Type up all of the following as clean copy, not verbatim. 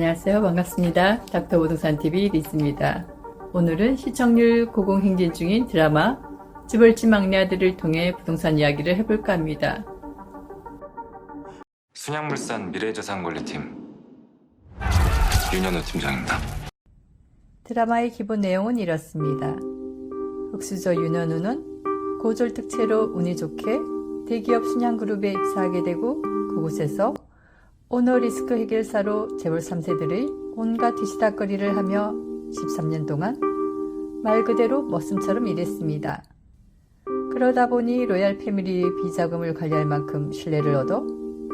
안녕하세요. 반갑습니다. 닥터 부동산TV 리스입니다. 오늘은 시청률 고공행진 중인 드라마 찌벌집 막내 아들을 통해 부동산 이야기를 해볼까 합니다. 순양물산 미래자산관리팀 윤현우 팀장입니다. 드라마의 기본 내용은 이렇습니다. 흑수저 윤현우는 고졸 특채로 운이 좋게 대기업 순양그룹에 입사하게 되고 그곳에서 오너 리스크 해결사로 재벌 3세들의 온갖 뒤치다거리를 하며 13년 동안 말 그대로 머슴처럼 일했습니다. 그러다 보니 로얄 패밀리의 비자금을 관리할 만큼 신뢰를 얻어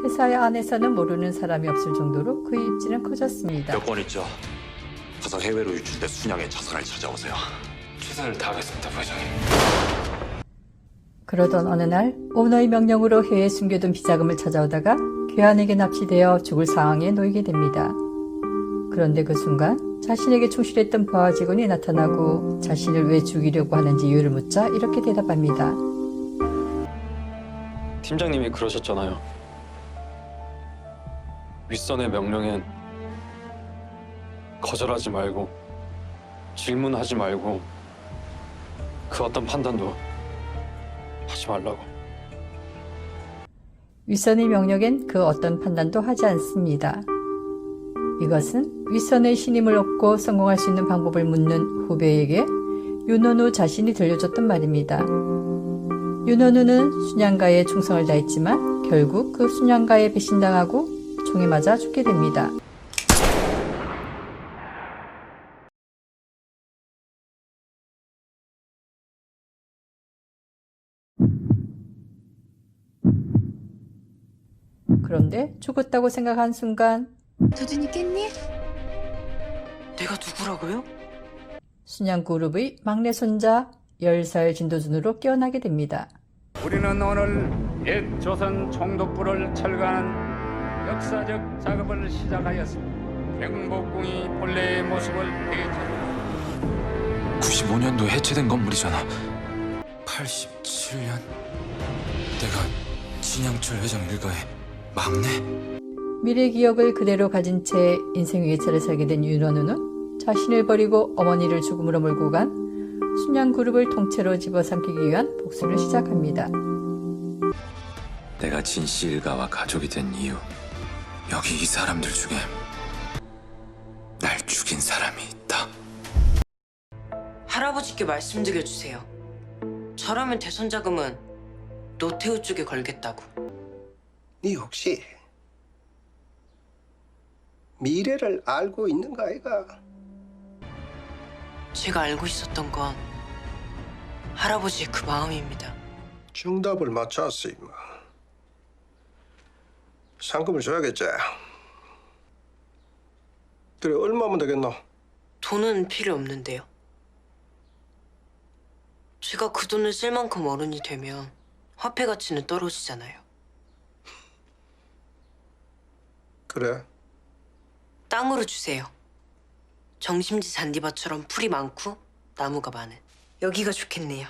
회사 안에서는 모르는 사람이 없을 정도로 그의 입지는 커졌습니다. 여권 있죠? 가서 해외로 유출돼 순양의 자산을 찾아오세요. 최선을 다하겠습니다, 부회장님. 그러던 어느 날 오너의 명령으로 해외에 숨겨둔 비자금을 찾아오다가 괴한에게 납치되어 죽을 상황에 놓이게 됩니다. 그런데 그 순간 자신에게 충실했던 부하 직원이 나타나고 자신을 왜 죽이려고 하는지 이유를 묻자 이렇게 대답합니다. 팀장님이 그러셨잖아요. 윗선의 명령엔 거절하지 말고 질문하지 말고 그 어떤 판단도 하지 말라고. 윗선의 명령엔 그 어떤 판단도 하지 않습니다. 이것은 윗선의 신임을 얻고 성공할 수 있는 방법을 묻는 후배에게 윤현우 자신이 들려줬던 말입니다. 윤현우는 순양가에 충성을 다했지만 결국 그 순양가에 배신당하고 총에 맞아 죽게 됩니다. 그런데 죽었다고 생각한 순간 도준이 깼니? 내가 누구라고요? 순양그룹의 막내 손자 10살 진도준으로 깨어나게 됩니다. 우리는 오늘 옛 조선 총독부를 철거하는 역사적 작업을 시작하였습니다. 경복궁이 본래의 모습을 되찾는 95년도 해체된 건물이잖아. 87년? 내가 진양철 회장 일가의 막내? 미래 기억을 그대로 가진 채 인생 외차를 살게 된 윤현우는 자신을 버리고 어머니를 죽음으로 몰고 간 순양그룹을 통째로 집어삼키기 위한 복수를 시작합니다. 내가 진씨 일가와 가족이 된 이유, 여기 이 사람들 중에 날 죽인 사람이 있다. 할아버지께 말씀드려주세요. 저라면 대선자금은 노태우 쪽에 걸겠다고. 네 혹시 미래를 알고 있는가 아이가? 제가 알고 있었던 건 할아버지의 그 마음입니다. 정답을 맞췄어 임마. 상금을 줘야겠지. 그래 얼마면 되겠노? 돈은 필요 없는데요. 제가 그 돈을 쓸 만큼 어른이 되면 화폐 가치는 떨어지잖아요. 그래 땅으로 주세요. 정심지 잔디밭처럼 풀이 많고 나무가 많은 여기가 좋겠네요.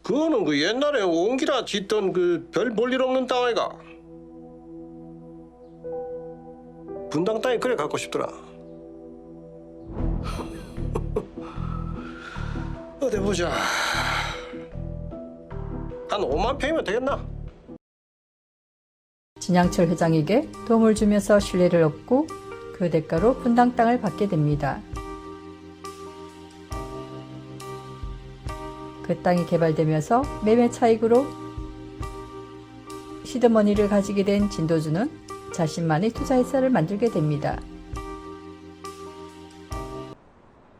그거는 그 옛날에 옹기라 짓던 그 별 볼일 없는 땅 아이가? 분당 땅이 그래 갖고 싶더라. 어디 보자. 한 5만 평이면 되겠나? 진양철 회장에게 도움을 주면서 신뢰를 얻고 그 대가로 분당 땅을 받게 됩니다. 그 땅이 개발되면서 매매 차익으로 시드머니를 가지게 된 진도준은 자신만의 투자회사를 만들게 됩니다.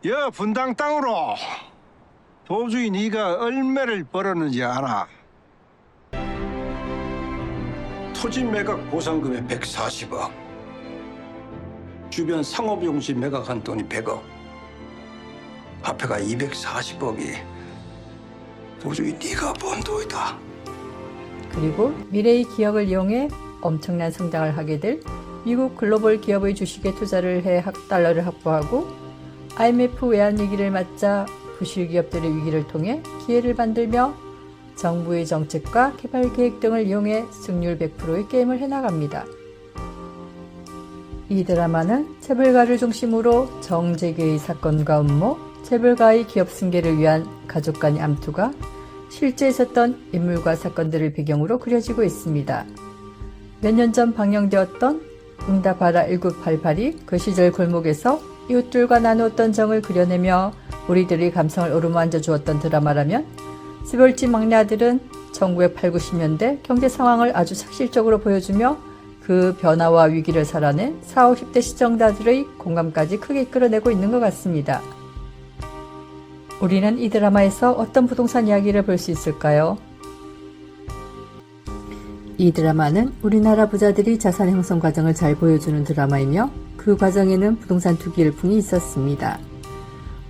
여 분당 땅으로 도저히 네가 얼마를 벌었는지 알아? 토지 매각 보상금에 140억, 주변 상업용지 매각한 돈이 100억, 화폐가 240억이 도저히 네가 번 돈이다. 그리고 미래의 기억을 이용해 엄청난 성장을 하게 될 미국 글로벌 기업의 주식에 투자를 해 달러를 확보하고 IMF 외환 위기를 맞자 부실 기업들의 위기를 통해 기회를 만들며 정부의 정책과 개발 계획 등을 이용해 승률 100%의 게임을 해나갑니다. 이 드라마는 재벌가를 중심으로 정재계의 사건과 음모, 재벌가의 기업 승계를 위한 가족 간의 암투가 실제 있었던 인물과 사건들을 배경으로 그려지고 있습니다. 몇 년 전 방영되었던 응답하라 1988이 그 시절 골목에서 이웃들과 나누었던 정을 그려내며 우리들의 감성을 어루만져 주었던 드라마라면, 시벌집 막내 아들은 1980, 90년대 경제 상황을 아주 삭실적으로 보여주며 그 변화와 위기를 살아낸 40, 50대 시청자들의 공감까지 크게 이끌어내고 있는 것 같습니다. 우리는 이 드라마에서 어떤 부동산 이야기를 볼 수 있을까요? 이 드라마는 우리나라 부자들이 자산 형성 과정을 잘 보여주는 드라마이며, 그 과정에는 부동산 투기 열풍이 있었습니다.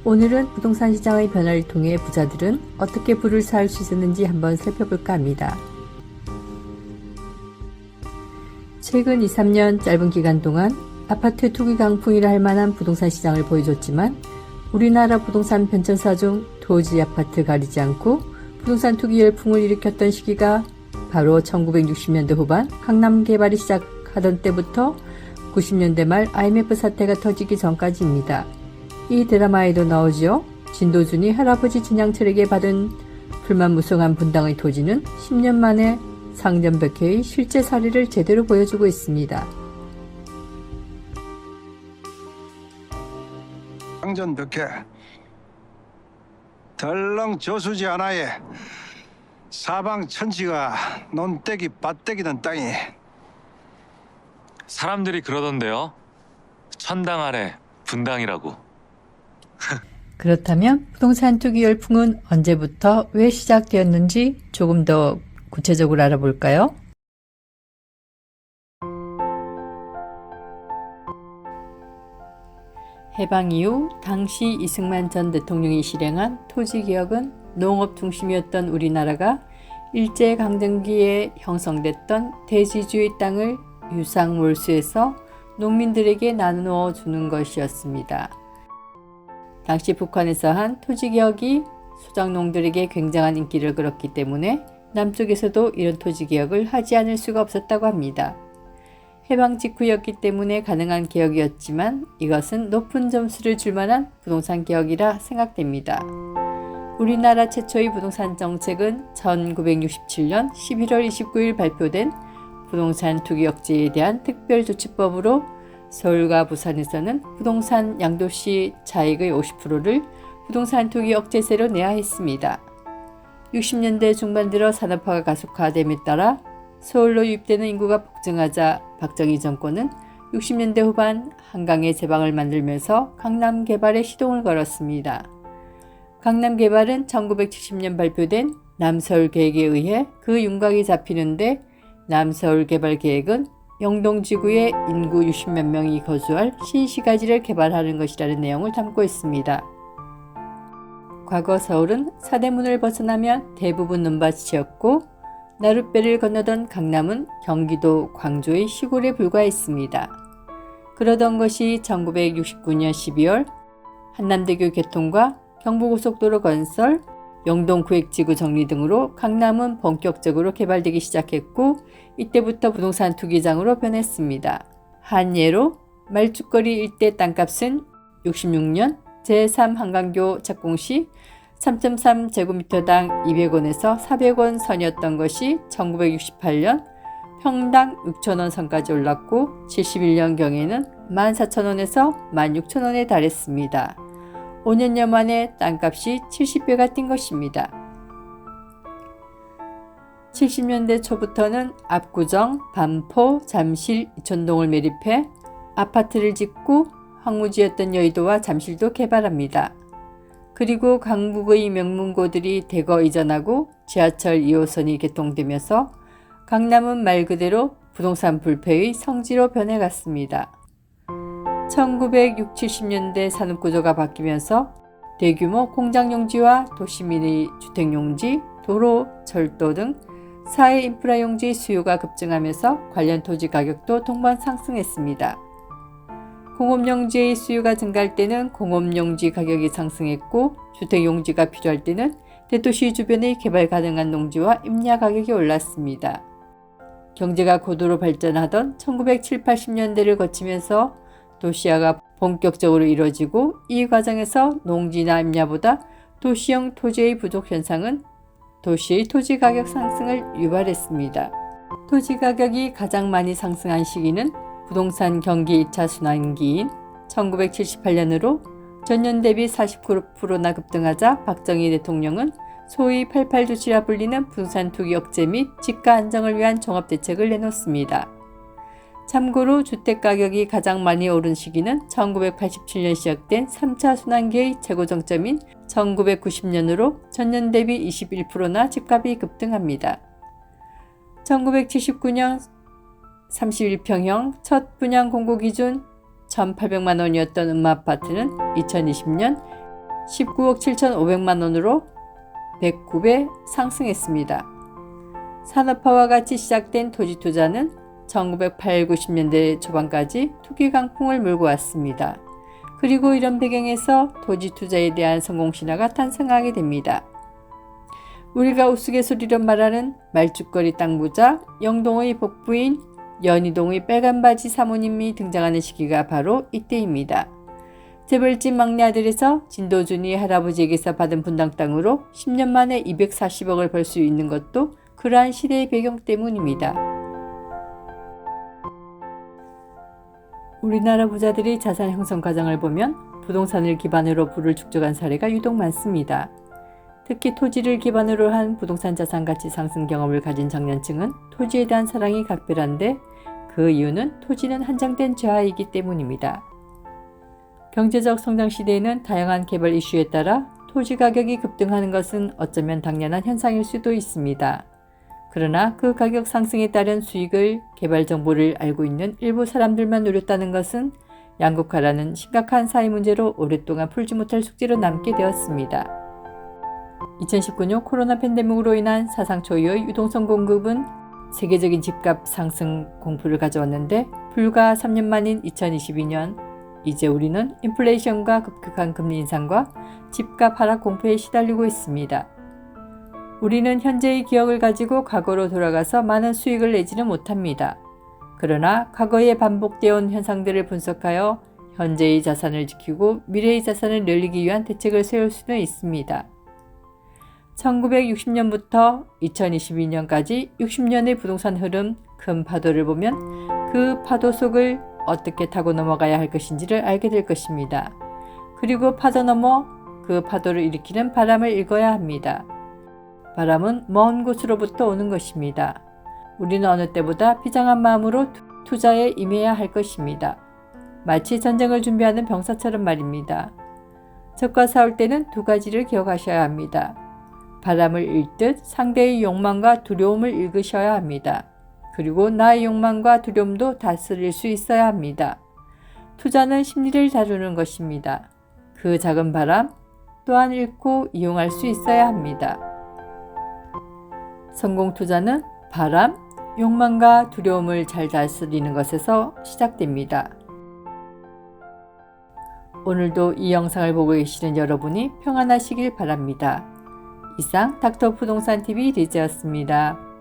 오늘은 부동산 시장의 변화를 통해 부자들은 어떻게 부를 쌓을 수 있었는지 한번 살펴볼까 합니다. 최근 2, 3년 짧은 기간 동안 아파트 투기 강풍이라 할 만한 부동산 시장을 보여줬지만, 우리나라 부동산 변천사 중 토지 아파트 가리지 않고 부동산 투기 열풍을 일으켰던 시기가 바로 1960년대 후반 강남 개발이 시작하던 때부터 90년대 말 IMF 사태가 터지기 전까지입니다. 이 드라마에도 나오죠. 진도준이 할아버지 진양철에게 받은 불만무성한 분당의 토지는 10년 만에 상전벽해의 실제 사례를 제대로 보여주고 있습니다. 상전벽해 덜렁 저수지 하나에 사방 천지가 논떼기 밭떼기던 땅이. 사람들이 그러던데요. 천당 아래 분당이라고. 그렇다면 부동산 투기 열풍은 언제부터 왜 시작되었는지 조금 더 구체적으로 알아볼까요? 해방 이후 당시 이승만 전 대통령이 실행한 토지개혁은 농업 중심이었던 우리나라가 일제강점기에 형성됐던 대지주의 땅을 유상몰수해서 농민들에게 나누어 주는 것이었습니다. 당시 북한에서 한 토지개혁이 소작농들에게 굉장한 인기를 끌었기 때문에 남쪽에서도 이런 토지개혁을 하지 않을 수가 없었다고 합니다. 해방 직후였기 때문에 가능한 개혁이었지만 이것은 높은 점수를 줄 만한 부동산 개혁이라 생각됩니다. 우리나라 최초의 부동산 정책은 1967년 11월 29일 발표된 부동산 투기 억제에 대한 특별조치법으로 서울과 부산에서는 부동산 양도시 차익의 50%를 부동산 투기 억제세로 내야 했습니다. 60년대 중반 들어 산업화가 가속화됨에 따라 서울로 유입되는 인구가 폭증하자 박정희 정권은 60년대 후반 한강의 제방을 만들면서 강남 개발에 시동을 걸었습니다. 강남 개발은 1970년 발표된 남서울 계획에 의해 그 윤곽이 잡히는데, 남서울 개발 계획은 영동지구에 인구 60만 명이 거주할 신시가지를 개발하는 것이라는 내용을 담고 있습니다. 과거 서울은 사대문을 벗어나면 대부분 논밭이었고, 나룻배를 건너던 강남은 경기도 광주의 시골에 불과했습니다. 그러던 것이 1969년 12월 한남대교 개통과 경부고속도로 건설, 영동구획지구 정리 등으로 강남은 본격적으로 개발되기 시작했고, 이때부터 부동산 투기장으로 변했습니다. 한 예로 말죽거리 일대 땅값은 66년 제3한강교 착공 시 3.3제곱미터당 200원에서 400원 선이었던 것이 1968년 평당 6,000원 선까지 올랐고, 71년경에는 14,000원에서 16,000원에 달했습니다. 5년여 만에 땅값이 70배가 뛴 것입니다. 70년대 초부터는 압구정, 반포, 잠실, 이촌동을 매립해 아파트를 짓고 황무지였던 여의도와 잠실도 개발합니다. 그리고 강북의 명문고들이 대거 이전하고 지하철 2호선이 개통되면서 강남은 말 그대로 부동산 불패의 성지로 변해갔습니다. 1960, 70년대 산업구조가 바뀌면서 대규모 공장용지와 도시민의 주택용지, 도로, 철도 등 사회 인프라 용지 수요가 급증하면서 관련 토지 가격도 동반 상승했습니다. 공업용지의 수요가 증가할 때는 공업용지 가격이 상승했고, 주택용지가 필요할 때는 대도시 주변의 개발 가능한 농지와 임야 가격이 올랐습니다. 경제가 고도로 발전하던 1970, 80년대를 거치면서 도시화가 본격적으로 이뤄지고 이 과정에서 농지나 임야보다 도시형 토지의 부족 현상은 도시의 토지 가격 상승을 유발했습니다. 토지 가격이 가장 많이 상승한 시기는 부동산 경기 2차 순환기인 1978년으로 전년 대비 49%나 급등하자 박정희 대통령은 소위 88조치라 불리는 부동산 투기 억제 및 집가 안정을 위한 종합대책을 내놓습니다. 참고로 주택가격이 가장 많이 오른 시기는 1987년 시작된 3차 순환기의 최고 정점인 1990년으로 전년 대비 21%나 집값이 급등합니다. 1979년 31평형 첫 분양 공고 기준 1,800만 원이었던 음마아파트는 2020년 19억 7,500만 원으로 109배 상승했습니다. 산업화와 같이 시작된 토지 투자는 1980, 90년대 초반까지 투기 강풍을 몰고 왔습니다. 그리고 이런 배경에서 토지 투자에 대한 성공 신화가 탄생하게 됩니다. 우리가 우스갯소리로 말하는 말죽거리 땅 부자, 영동의 복부인 연희동의 빨간바지 사모님이 등장하는 시기가 바로 이때입니다. 재벌집 막내 아들에서 진도준이 할아버지에게서 받은 분당 땅으로 10년 만에 240억을 벌 수 있는 것도 그러한 시대의 배경 때문입니다. 우리나라 부자들의 자산 형성 과정을 보면 부동산을 기반으로 부를 축적한 사례가 유독 많습니다. 특히 토지를 기반으로 한 부동산 자산 가치 상승 경험을 가진 청년층은 토지에 대한 사랑이 각별한데 그 이유는 토지는 한정된 재화이기 때문입니다. 경제적 성장 시대에는 다양한 개발 이슈에 따라 토지 가격이 급등하는 것은 어쩌면 당연한 현상일 수도 있습니다. 그러나 그 가격 상승에 따른 수익을 개발 정보를 알고 있는 일부 사람들만 누렸다는 것은 양극화라는 심각한 사회 문제로 오랫동안 풀지 못할 숙제로 남게 되었습니다. 2019년 코로나 팬데믹으로 인한 사상 초유의 유동성 공급은 세계적인 집값 상승 공포를 가져왔는데 불과 3년 만인 2022년 이제 우리는 인플레이션과 급격한 금리 인상과 집값 하락 공포에 시달리고 있습니다. 우리는 현재의 기억을 가지고 과거로 돌아가서 많은 수익을 내지는 못합니다. 그러나 과거에 반복되어 온 현상들을 분석하여 현재의 자산을 지키고 미래의 자산을 늘리기 위한 대책을 세울 수는 있습니다. 1960년부터 2022년까지 60년의 부동산 흐름 큰 파도를 보면 그 파도 속을 어떻게 타고 넘어가야 할 것인지를 알게 될 것입니다. 그리고 파도 넘어 그 파도를 일으키는 바람을 읽어야 합니다. 바람은 먼 곳으로부터 오는 것입니다. 우리는 어느 때보다 비장한 마음으로 투자에 임해야 할 것입니다. 마치 전쟁을 준비하는 병사처럼 말입니다. 적과 싸울 때는 두 가지를 기억하셔야 합니다. 바람을 읽듯 상대의 욕망과 두려움을 읽으셔야 합니다. 그리고 나의 욕망과 두려움도 다스릴 수 있어야 합니다. 투자는 심리를 다루는 것입니다. 그 작은 바람 또한 읽고 이용할 수 있어야 합니다. 성공 투자는 바람, 욕망과 두려움을 잘 다스리는 것에서 시작됩니다. 오늘도 이 영상을 보고 계시는 여러분이 평안하시길 바랍니다. 이상 닥터부동산TV 리즈였습니다.